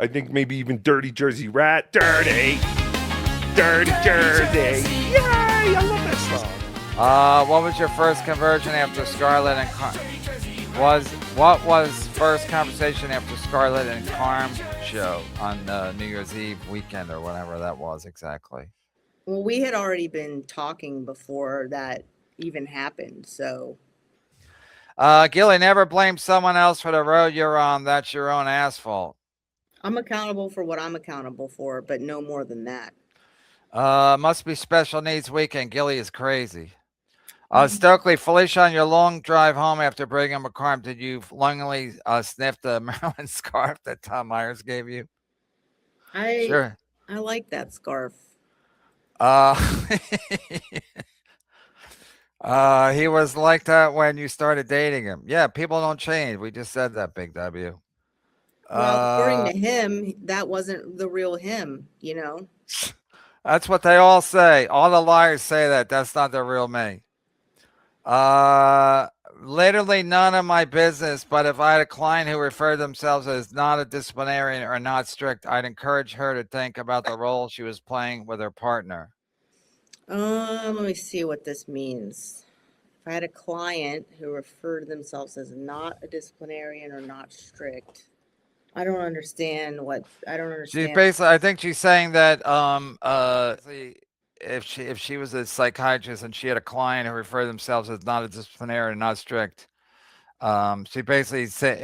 I think maybe even Dirty Jersey Rat. Dirty Jersey. Yay! I love that song. What was your first conversion after Scarlett and what was first conversation after Scarlett and Carm show on New Year's Eve weekend or whatever that was exactly? Well, we had already been talking before that even happened, so. Gilly, never blame someone else for the road you're on. That's your own asphalt. I'm accountable for what I'm accountable for, but no more than that. Must be special needs weekend. Gilly is crazy. Stokely, Felicia, on your long drive home after breaking up a car, did you longingly sniff the Maryland scarf that Tom Myers gave you? Sure. I like that scarf. He was like that when you started dating him. Yeah, people don't change. We just said that, Big W. Well, according to him, that wasn't the real him, you know? That's what they all say. All the liars say that. That's not the real me. Literally none of my business, but if I had a client who referred themselves as not a disciplinarian or not strict, I'd encourage her to think about the role she was playing with her partner. Let me see what this means. If I had a client who referred themselves as not a disciplinarian or not strict, I don't understand. She's basically, I think she's saying that if she was a psychiatrist and she had a client who referred themselves as not a disciplinarian and not strict, she basically said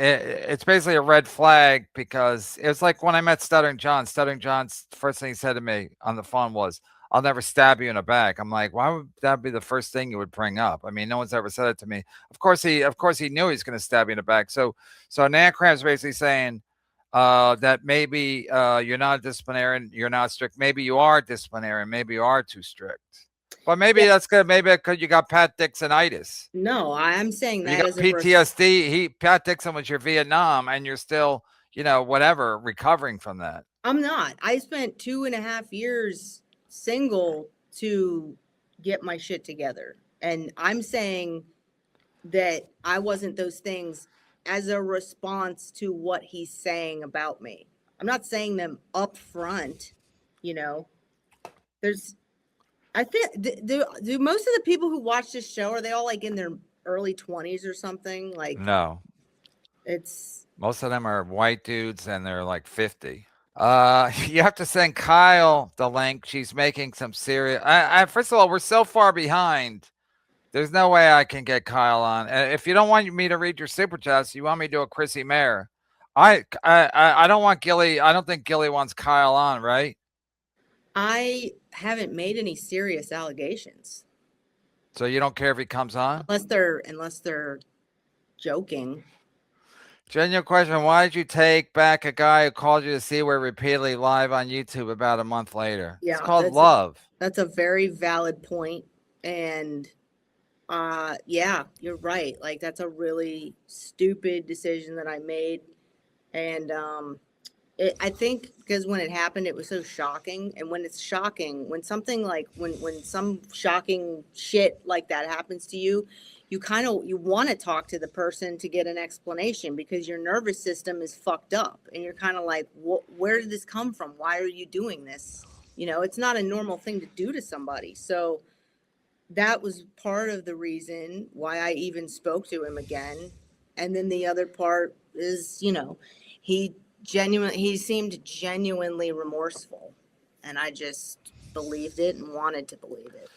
it's basically a red flag, because it was like when I met Stuttering John. Stuttering John's first thing he said to me on the phone was, "I'll never stab you in the back." I'm like, why would that be the first thing you would bring up? I mean, no one's ever said it to me. Of course he knew he was going to stab you in the back. So Nancram's basically saying that maybe you're not a disciplinarian, you're not strict. Maybe you are disciplinarian. Maybe you are too strict. But maybe that's good. Maybe because you got Pat Dixonitis. No, I'm saying that you got PTSD. Pat Dixon was your Vietnam, and you're still, whatever, recovering from that. I'm not. I spent 2.5 years single to get my shit together, and I'm saying that I wasn't those things as a response to what he's saying about me. I'm not saying them up front, I think do most of the people who watch this show, are they all like in their early 20s or something? Like, no, most of them are white dudes and they're like 50. You have to send Kyle the link. She's making some serious. First of all, we're so far behind. There's no way I can get Kyle on. If you don't want me to read your super chats, you want me to do a Chrissy Mayer. I don't want Gilly. I don't think Gilly wants Kyle on, right? I haven't made any serious allegations. So you don't care if he comes on? Unless they're joking. Genuine question. Why did you take back a guy who called you to see we're repeatedly live on YouTube about a month later? Yeah, it's called love. That's a very valid point. And yeah, you're right. Like, that's a really stupid decision that I made. And I think because when it happened, it was so shocking. And when it's shocking, when something like when some shocking shit like that happens to you, you want to talk to the person to get an explanation, because your nervous system is fucked up and you're kind of like, where did this come from? Why are you doing this? It's not a normal thing to do to somebody. So that was part of the reason why I even spoke to him again. And then the other part is, he seemed genuinely remorseful, and I just believed it and wanted to believe it.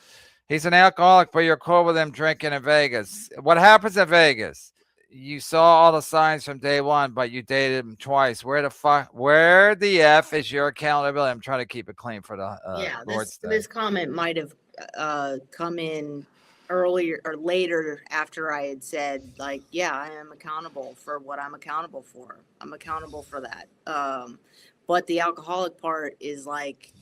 He's an alcoholic, but you're cool with him drinking in Vegas. What happens in Vegas? You saw all the signs from day one, but you dated him twice. Where the F is your accountability? I'm trying to keep it clean for the this comment might have come in earlier or later after I had said, like, yeah, I am accountable for what I'm accountable for. I'm accountable for that. But the alcoholic part is like,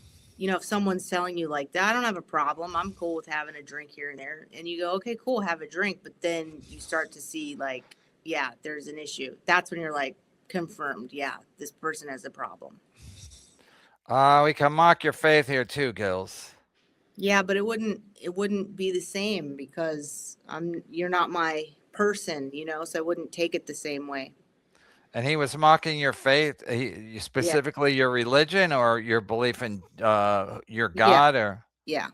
if someone's telling you like that, I don't have a problem. I'm cool with having a drink here and there. And you go, okay, cool, have a drink. But then you start to see like, yeah, there's an issue. That's when you're like, confirmed. Yeah, this person has a problem. We can mock your faith here too, Gills. Yeah, but it wouldn't be the same, because you're not my person, so I wouldn't take it the same way. And he was mocking your faith, specifically your religion or your belief in your God, or Yeah.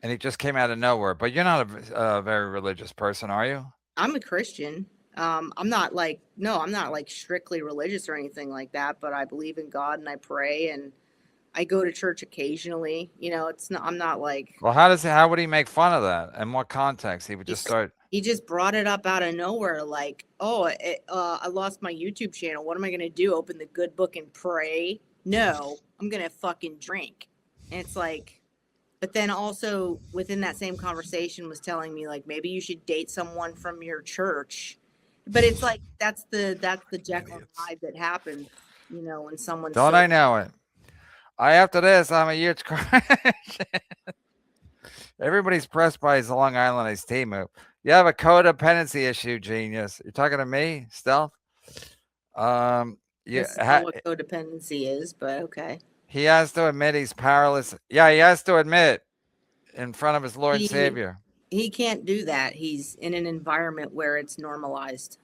and he just came out of nowhere. But you're not a very religious person, are you? I'm a Christian. I'm not like, no, I'm not like strictly religious or anything like that, but I believe in God and I pray and I go to church occasionally. You know, it's not, I'm not like, Well, how would he make fun of that? In what context? He would just start. he just brought it up out of nowhere. Like, oh, I lost my YouTube channel. What am I going to do? Open the good book and pray? No, I'm going to fucking drink. And it's like, but then also within that same conversation was telling me like, maybe you should date someone from your church. But it's like, that's the Jekyll and Hyde that happens, you know, when someone's Don't I know it? After this, I'm a huge Everybody's pressed by his Long Island iced tea move. You have a codependency issue, genius. You're talking to me, Stealth? Yeah, what codependency is, but okay. He has to admit he's powerless. Yeah, he has to admit in front of his Lord and Savior. He can't do that. He's in an environment where it's normalized.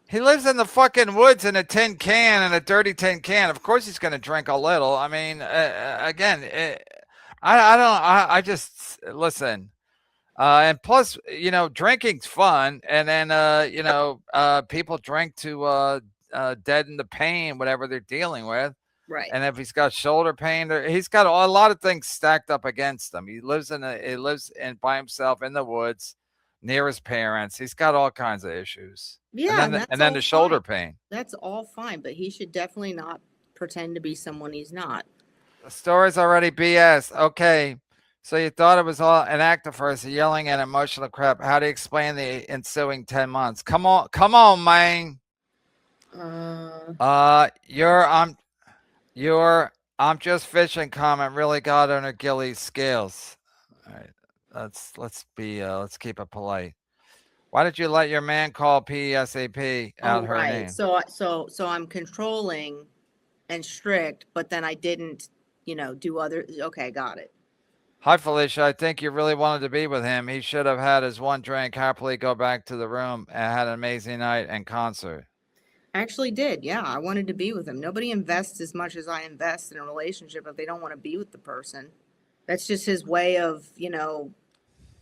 He lives in the fucking woods in a tin can, in a dirty tin can. Of course he's going to drink a little. I mean, again, I just, listen. And plus, you know, drinking's fun. And then, you know, people drink to deaden the pain, whatever they're dealing with. Right. And if he's got shoulder pain, he's got a lot of things stacked up against him. He lives by himself in the woods near his parents. He's got all kinds of issues. Yeah. And then the shoulder pain. That's all fine, but he should definitely not pretend to be someone he's not. The story's already BS. Okay. So you thought it was all an act of first, yelling and emotional crap. How do you explain the ensuing 10 months? Come on, man. I'm just fishing comment really got under Gilly's scales. All right. Let's keep it polite. Why did you let your man call PSAP out her name? So I'm controlling and strict, but then I didn't, you know, do other. Okay, got it. Hi, Felicia. I think you really wanted to be with him. He should have had his one drink, happily go back to the room, and had an amazing night and concert. I actually did. Yeah, I wanted to be with him. Nobody invests as much as I invest in a relationship if they don't want to be with the person. That's just his way of, you know,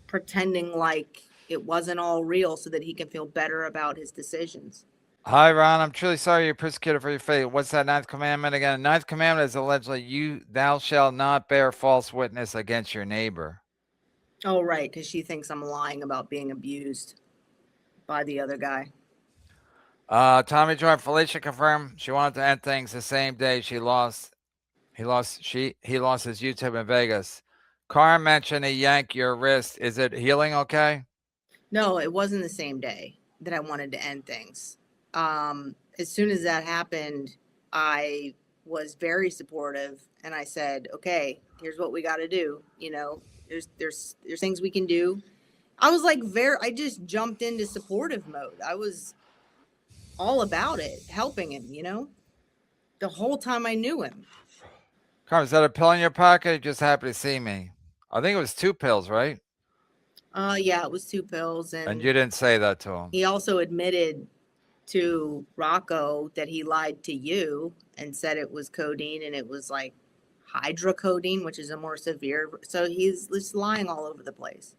pretending like it wasn't all real so that he can feel better about his decisions. Hi, Ron. I'm truly sorry you're persecuted for your faith. What's that ninth commandment again? Ninth commandment is allegedly thou shalt not bear false witness against your neighbor. Oh, right. Because she thinks I'm lying about being abused by the other guy. Tommy Joy, Felicia confirmed she wanted to end things the same day he lost his YouTube in Vegas. Carr mentioned he yanked your wrist. Is it healing okay? No, it wasn't the same day that I wanted to end things. As soon as that happened, I was very supportive and I said, okay, here's what we got to do. You know, there's things we can do. I was like, I just jumped into supportive mode. I was all about it, helping him, you know, the whole time I knew him. Carm, is that a pill in your pocket? You just happy to see me. I think it was 2 pills, right? Yeah, it was 2 pills. And you didn't say that to him. He also admitted to Rocco that he lied to you and said it was codeine and it was like hydrocodone, which is a more severe. So he's just lying all over the place.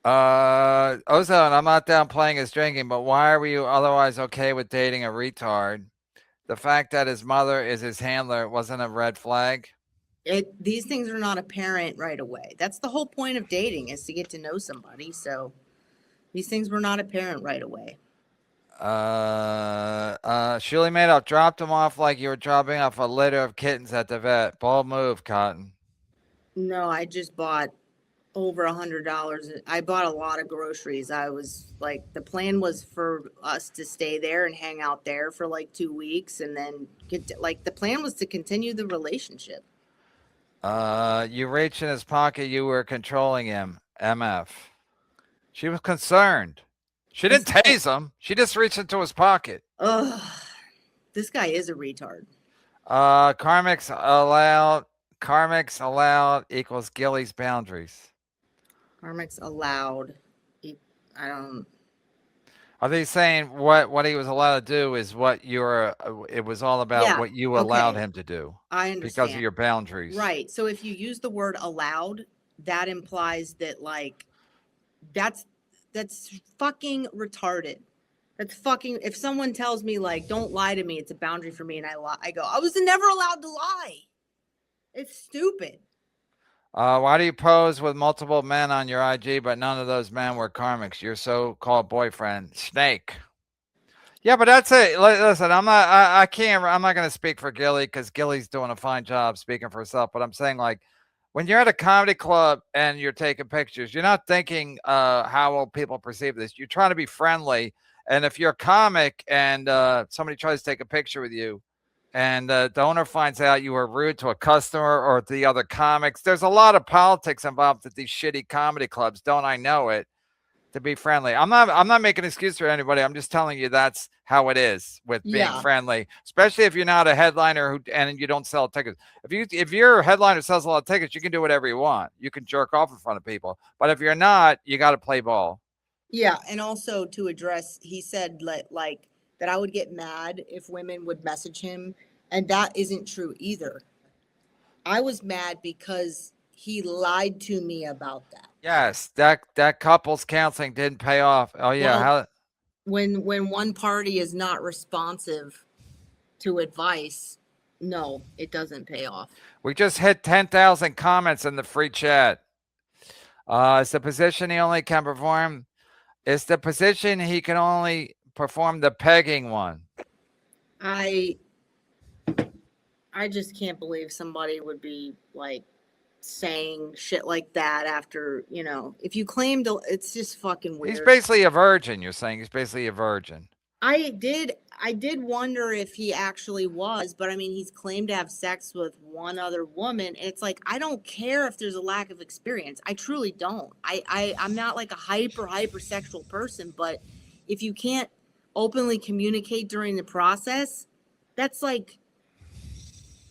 Ozone, I'm not downplaying his drinking, but why were you otherwise okay with dating a retard? The fact that his mother is his handler wasn't a red flag? These things are not apparent right away. That's the whole point of dating, is to get to know somebody. So these things were not apparent right away. Shirley Madoff dropped him off like you were dropping off a litter of kittens at the vet. Bold move, Cotton. No, I just bought over $100. I bought a lot of groceries. I was like, the plan was for us to stay there and hang out there for like 2 weeks and then the plan was to continue the relationship. You reached in his pocket, you were controlling him. MF. She was concerned. She didn't tase him. She just reached into his pocket. Ugh. This guy is a retard. Karmic allowed equals Gilly's boundaries. Karmic's allowed. Are they saying what he was allowed to do is what you're? It was all about Yeah, what you allowed okay. him to do I because of understand. your boundaries. Right. So if you use the word allowed, that implies that like that's fucking retarded. That's fucking, if someone tells me like don't lie to me, it's a boundary for me, and I lie, I go, I was never allowed to lie. It's stupid. Why do you pose with multiple men on your IG, but none of those men were karmics? Your so-called boyfriend, Snake. Yeah, but that's it. Listen, I can't. I'm not going to speak for Gilly because Gilly's doing a fine job speaking for herself. But I'm saying, like, when you're at a comedy club and you're taking pictures, you're not thinking how will people perceive this. You're trying to be friendly. And if you're a comic and somebody tries to take a picture with you, and the owner finds out you were rude to a customer or the other comics, there's a lot of politics involved at these shitty comedy clubs. Don't I know it? To be friendly. I'm not making an excuse for anybody. I'm just telling you that's how it is with being friendly, especially if you're not a headliner and you don't sell tickets. If you're a headliner sells a lot of tickets, you can do whatever you want. You can jerk off in front of people. But if you're not, you got to play ball. Yeah, and also to address, he said like that I would get mad if women would message him, and that isn't true either. I was mad because he lied to me about that. Yes, that couples counseling didn't pay off. Oh yeah, Well, when one party is not responsive to advice, no, it doesn't pay off. We just hit 10,000 comments in the free chat. It's the position he only can perform. It's the position he can only perform the pegging one. I just can't believe somebody would be like saying shit like that after, you know, if you claim to, it's just fucking weird. He's basically a virgin. You're saying he's basically a virgin. I did wonder if he actually was, but I mean, he's claimed to have sex with one other woman, and it's like, I don't care if there's a lack of experience. I truly don't. I'm not like a hyper sexual person, but if you can't openly communicate during the process, that's like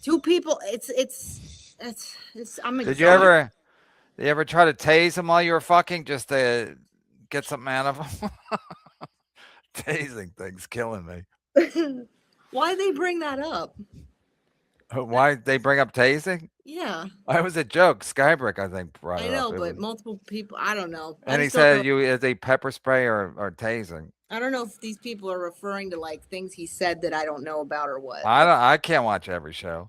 two people. I'm Did you ever try to tase him while you were fucking just to get something out of him? Tasing thing's killing me. Why they bring that up? Why they bring up tasing? Yeah. It was a joke. Skybrick, I think, brought it up. I know, but multiple people, I don't know. And he said you is a pepper spray or tasing. I don't know if these people are referring to like things he said that I don't know about or what. I can't watch every show.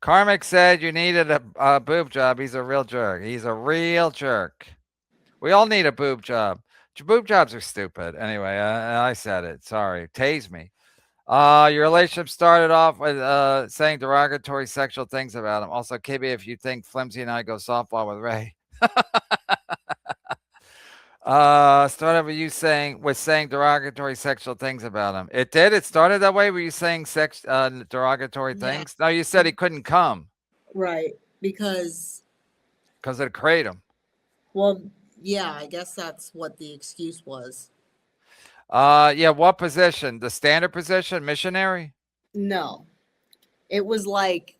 Karmic said you needed a boob job. He's a real jerk. He's a real jerk. We all need a boob job. Boob jobs are stupid. Anyway, I said it. Sorry. Tase me. Your relationship started off with saying derogatory sexual things about him. Also, Kibby, if you think Flimsy and I go softball with Ray. Started with you saying derogatory sexual things about him. It did? It started that way? Were you saying derogatory things? No, you said he couldn't come. Right. Because it kratom. Well, yeah, I guess that's what the excuse was. Yeah, what position? The standard position, missionary? No. It was like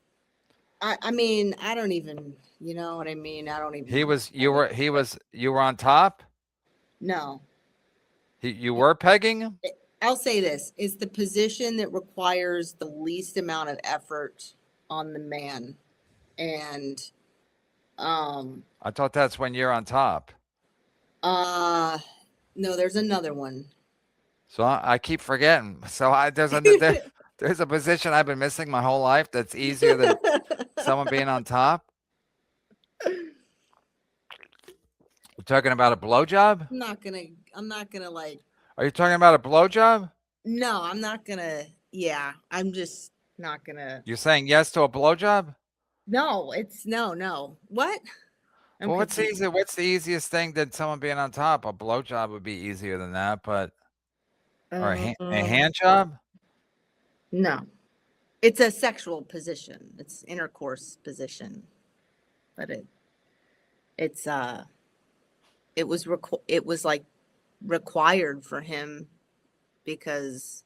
I mean, I don't even, you know what I mean? I don't even you were on top? No. You were pegging him? I'll say this, is the position that requires the least amount of effort on the man. And I thought that's when you're on top. No, there's another one. So I keep forgetting. So there's a position I've been missing my whole life that's easier than someone being on top. You're talking about a blowjob? I'm not gonna like. Are you talking about a blowjob? No, I'm not gonna. Yeah, I'm just not gonna. You're saying yes to a blowjob? No, it's no. What? Well, what's the easiest thing than someone being on top? A blowjob would be easier than that, but or a hand job? No, it's a sexual position. It's intercourse position, but it was like required for him because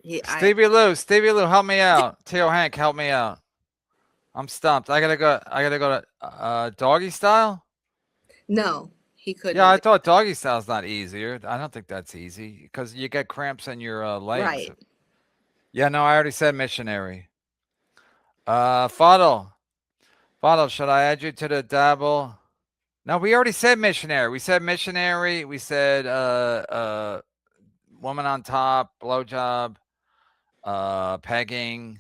Stevie Lou, help me out. Theo Hank, help me out. I'm stumped. I gotta go to doggy style. No, He couldn't. Yeah, I have- thought doggy style's not easier. I don't think that's easy because you get cramps in your legs. Right. Yeah, no, I already said missionary. Fuddle, should I add you to the dabble? No, we already said missionary. We said missionary. We said woman on top, blowjob, pegging.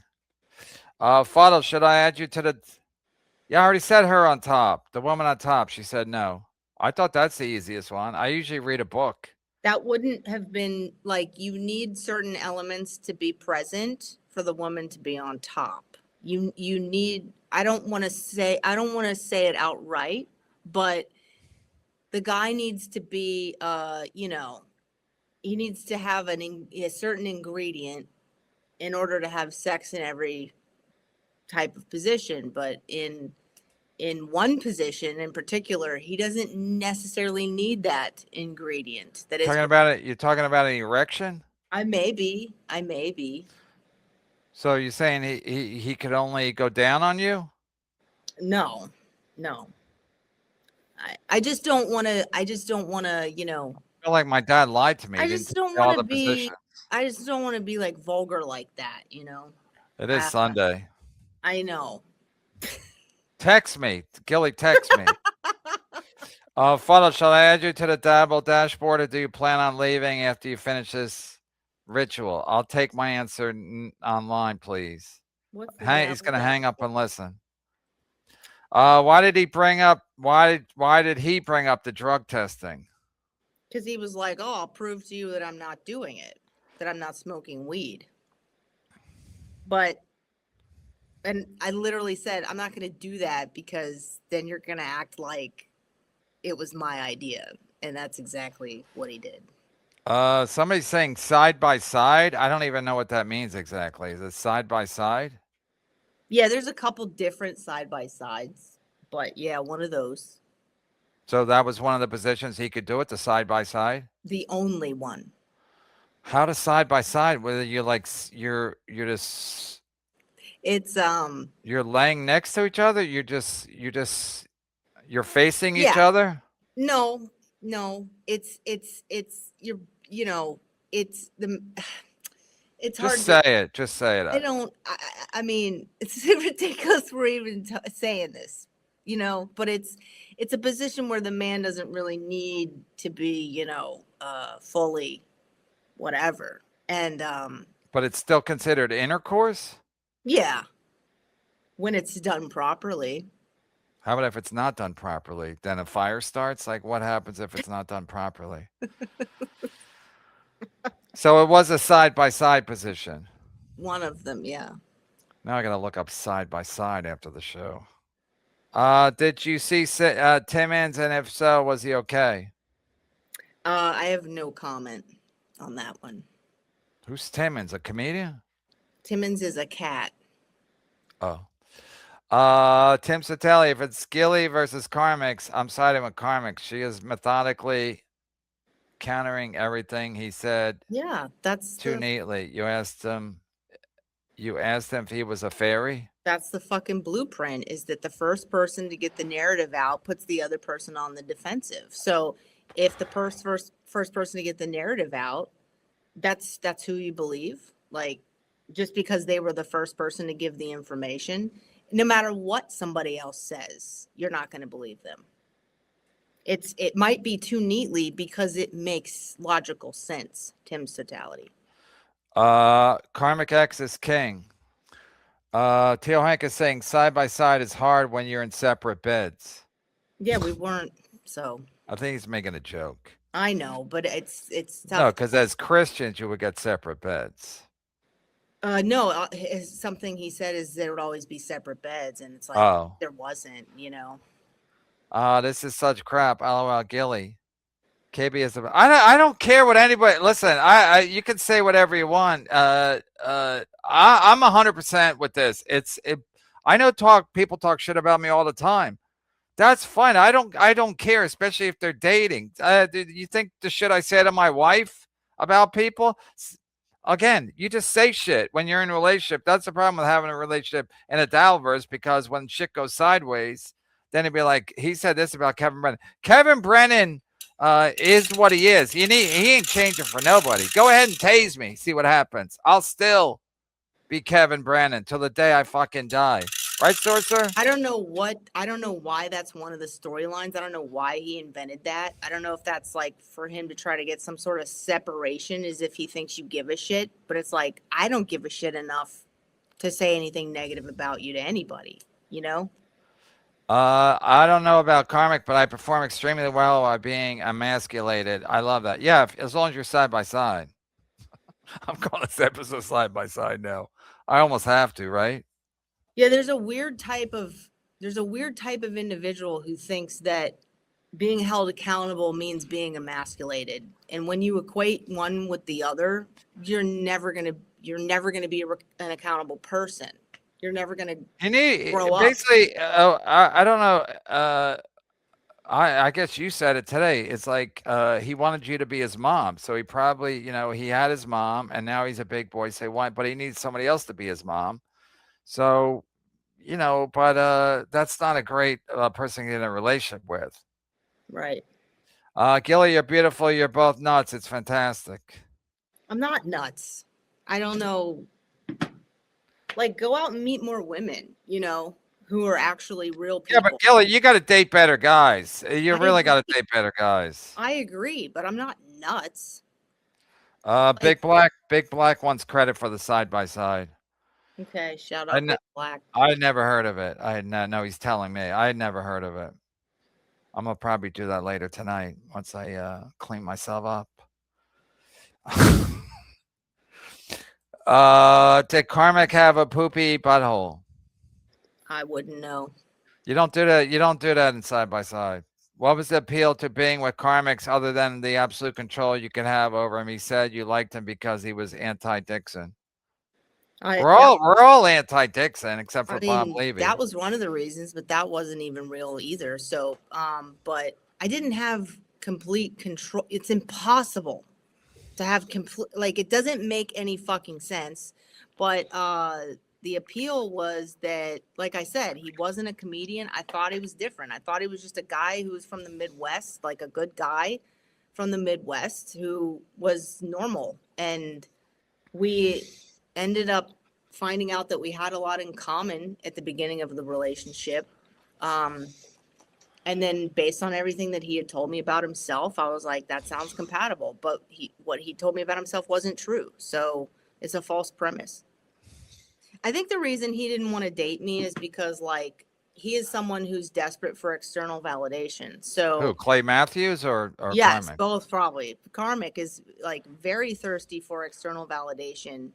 Fuddle, should I add you to the? Yeah, I already said her on top. The woman on top. She said no. I thought that's the easiest one. I usually read a book. That wouldn't have been like, you need certain elements to be present for the woman to be on top. You need, I don't want to say it outright, but the guy needs to be, he needs to have a certain ingredient in order to have sex in every type of position. But in one position in particular, he doesn't necessarily need that ingredient. That is Talking about it. You're talking about an erection. I may be. So you're saying he could only go down on you? No. I just don't want to, I feel like my dad lied to me. I He just didn't don't tell want the to be, position. I just don't want to be like vulgar like that, It is Sunday. I know. Text me. Gilly, text me. Fuddle, shall I add you to the dabble dashboard or do you plan on leaving after you finish this ritual? I'll take my answer online, please. What's the He's going to dabble hang up dashboard? and listen. Why did he bring up the drug testing? Because he was like, oh, I'll prove to you that I'm not doing it, that I'm not smoking weed. And I literally said, I'm not going to do that because then you're going to act like it was my idea. And that's exactly what he did. Somebody's saying side by side. I don't even know what that means exactly. Is it side by side? Yeah, there's a couple different side by sides, but yeah, one of those. So that was one of the positions he could do it, the side by side? The only one. How to side by side? Whether you're like you're just It's you're laying next to each other, you're facing each other? no, it's it's hard Just say it. Just say it. I mean, it's ridiculous we're even saying this, but it's a position where the man doesn't really need to be, fully whatever. And but it's still considered intercourse? yeah, when it's done properly. How about if it's not done properly? Then a fire starts? Like, what happens if it's not done properly? So it was a side-by-side position. One of them, yeah. Now I got to look up side-by-side after the show. Did you see Timmons? And if so, was he okay? I have no comment on that one. Who's Timmons? A comedian? Timmons is a cat. Oh. Tim Satelli, if it's Gilly versus Karmic, I'm siding with Karmic. She is methodically countering everything he said. Yeah, that's too neatly. You asked him if he was a fairy. That's the fucking blueprint, is that the first person to get the narrative out puts the other person on the defensive. So if the first person to get the narrative out, that's who you believe. Like, just because they were the first person to give the information, no matter what somebody else says, you're not going to believe them. It might be too neatly because it makes logical sense. Tim's totality. Karmic X is king. Teal Hank is saying side by side is hard when you're in separate beds. Yeah, we weren't. So I think he's making a joke. I know, but it's tough. No, because as Christians, you would get separate beds. No, something he said is there would always be separate beds, and it's like there wasn't, This is such crap. LOL, Gilly. KB is. I don't care what anybody. Listen, you can say whatever you want. I'm 100% with this. I know people talk shit about me all the time. That's fine. I don't care, especially if they're dating. Do you think the shit I say to my wife about people? Again, you just say shit when you're in a relationship. That's the problem with having a relationship in a Dabbleverse, because when shit goes sideways, then he'd be like, he said this about Kevin Brennan. Kevin Brennan is what he is. He ain't changing for nobody. Go ahead and tase me. See what happens. I'll still be Kevin Brennan till the day I fucking die. Right, Sorcerer? I don't know why that's one of the storylines. I don't know why he invented that. I don't know if that's like for him to try to get some sort of separation as if he thinks you give a shit. But it's like, I don't give a shit enough to say anything negative about you to anybody, you know? I don't know about Karmic, but I perform extremely well while being emasculated. I love that. Yeah, as long as you're side by side. I'm calling this episode side by side now. I almost have to, right? Yeah, there's a weird type of individual who thinks that being held accountable means being emasculated. And when you equate one with the other, you're never going to be an accountable person. You're never going to grow up. Basically, I don't know. I guess you said it today. It's like he wanted you to be his mom. So he probably, he had his mom and now he's a big boy. Say why, but he needs somebody else to be his mom. So, but that's not a great person to get in a relationship with. Right. Gilly, you're beautiful. You're both nuts. It's fantastic. I'm not nuts. I don't know. Like, go out and meet more women, who are actually real people. Yeah, but Gilly, you got to date better guys. You really got to date better guys. I agree, but I'm not nuts. Big Black wants credit for the side by side. Okay, shout out Big Black. I never heard of it. No, he's telling me. I had never heard of it. I'm gonna probably do that later tonight once I clean myself up. Did Karmic have a poopy butthole? I wouldn't know. You don't do that. You don't do that in side by side. What was the appeal to being with Karmics other than the absolute control you could have over him? He said you liked him because he was anti-Dixon. We're all anti-Dixon except for Bob Levy. That was one of the reasons, but that wasn't even real either. So, but I didn't have complete control. It's impossible to have complete, like, it doesn't make any fucking sense. But the appeal was that, like I said, he wasn't a comedian. I thought he was different. I thought he was just a guy who was from the Midwest, like a good guy from the Midwest who was normal. And we ended up finding out that we had a lot in common at the beginning of the relationship. And then based on everything that he had told me about himself, I was like, that sounds compatible. But what he told me about himself wasn't true. So it's a false premise. I think the reason he didn't want to date me is because, like, he is someone who's desperate for external validation. So who, Clay Matthews or yes, Karmic? Both probably. Karmic is like very thirsty for external validation.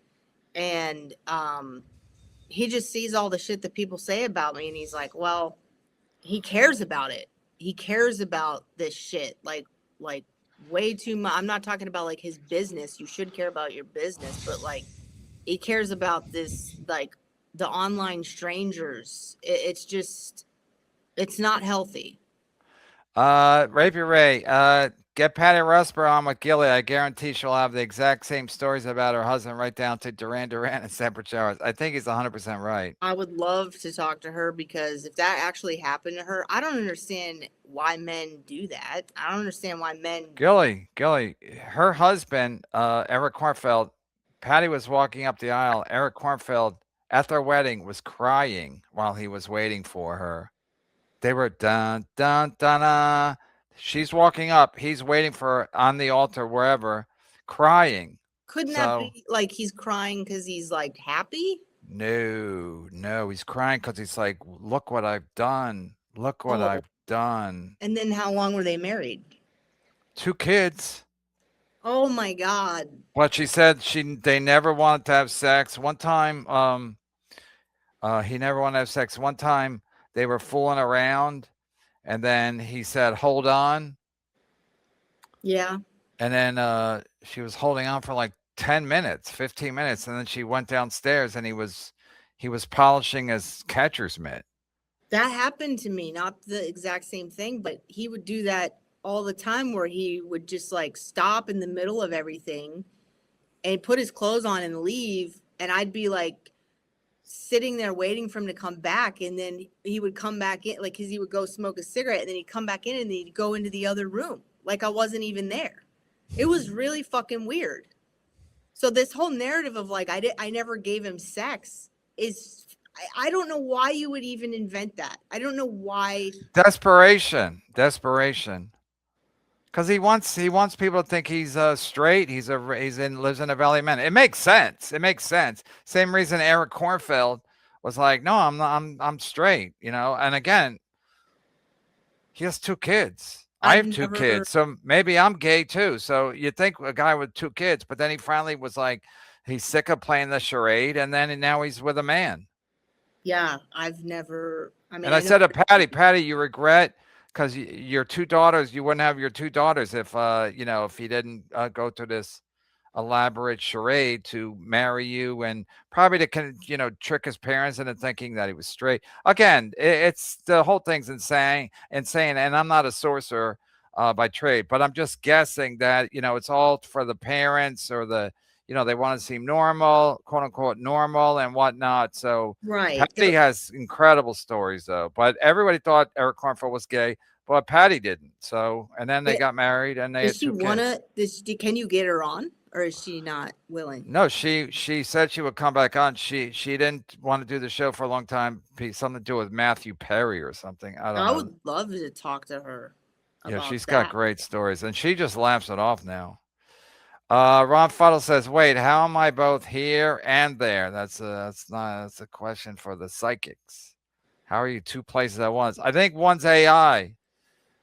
And he just sees all the shit that people say about me. And he's like, well, he cares about it. He cares about this shit. Like way too much. I'm not talking about like his business. You should care about your business. But like, he cares about this, like the online strangers. It's just, it's not healthy. Rapey Ray, get Patty Rusper on with Gilly. I guarantee she'll have the exact same stories about her husband, right down to Duran Duran and separate showers. I think he's 100% right. I would love to talk to her, because if that actually happened to her, I don't understand why men do that. I don't understand why men. Gilly, her husband, Eric Kornfeld, Patty was walking up the aisle. Eric Kornfeld at their wedding was crying while he was waiting for her. They were dun, dun, dun, she's walking up. He's waiting for her on the altar, wherever, crying. Couldn't that be like he's crying because he's like happy? No, he's crying because he's like, look what I've done. Look what I've done. And then how long were they married? 2 kids. Oh my God. But she said they never wanted to have sex. One time, he never wanted to have sex. One time they were fooling around, and then he said, hold on. Yeah. And then she was holding on for like 10 minutes, 15 minutes. And then she went downstairs and he was polishing his catcher's mitt. That happened to me. Not the exact same thing, but he would do that all the time, where he would just like stop in the middle of everything and put his clothes on and leave. And I'd be like sitting there waiting for him to come back, and then he would come back in, like, cause he would go smoke a cigarette, and then he'd come back in, and then he'd go into the other room, like I wasn't even there. It was really fucking weird. So this whole narrative of like I never gave him sex is, I don't know why you would even invent that. I don't know why. Desperation. Because he wants people to think he's straight. Lives in a Valley Man. It makes sense. Same reason Eric Kornfeld was like, no, I'm straight. You know. And again, he has 2 kids. I have 2 kids, so maybe I'm gay too. So you think a guy with 2 kids, but then he finally was like, he's sick of playing the charade, and now he's with a man. Yeah, I've never. I mean, and I said to Patty, you regret because your 2 daughters, you wouldn't have your 2 daughters if if he didn't go to this elaborate charade to marry you, and probably to trick his parents into thinking that he was straight. Again, it's the whole thing's insane, and I'm not a sorcerer by trade, but I'm just guessing that it's all for the parents, or they want to seem normal, quote unquote normal, and whatnot. So right, Patty has incredible stories though, but everybody thought Eric Kornfeld was gay, but Patty didn't. So, and then they got married, and they had 2 kids. Can you get her on? Or is she not willing? No, she said she would come back on. She didn't want to do the show for a long time. Something to do with Matthew Perry or something. I don't know. I would love to talk to her. Yeah, she's got great stories, and she just laughs it off now. Ron Fuddle says, "Wait, how am I both here and there?" That's a question for the psychics. How are you 2 places at once? I think one's AI.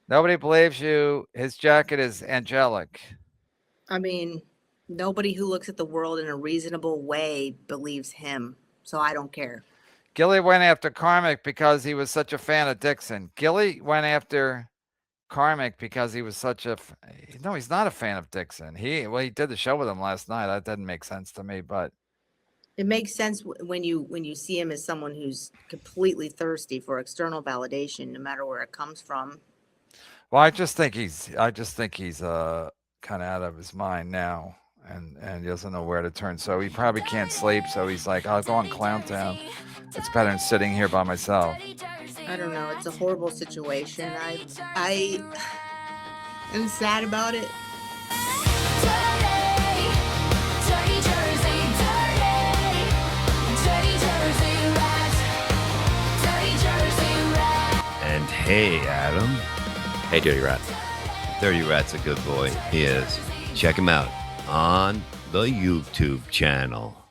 Nobody believes you. His jacket is angelic. I mean, nobody who looks at the world in a reasonable way believes him, so I don't care. Gilly went after Karmic because he was such a fan of Dixon. Gilly went after Karmic because he was such a... No, he's not a fan of Dixon. He did the show with him last night. That doesn't make sense to me, but... It makes sense when you see him as someone who's completely thirsty for external validation, no matter where it comes from. Well, I just think he's kind of out of his mind now. And he doesn't know where to turn, so he probably can't sleep, so he's like, I'll go on Clown Town. It's better than sitting here by myself. I don't know, it's a horrible situation. I am sad about it. And hey, Adam. Hey, Dirty Rat. Dirty Rat's a good boy. He is. Check him out on the YouTube channel.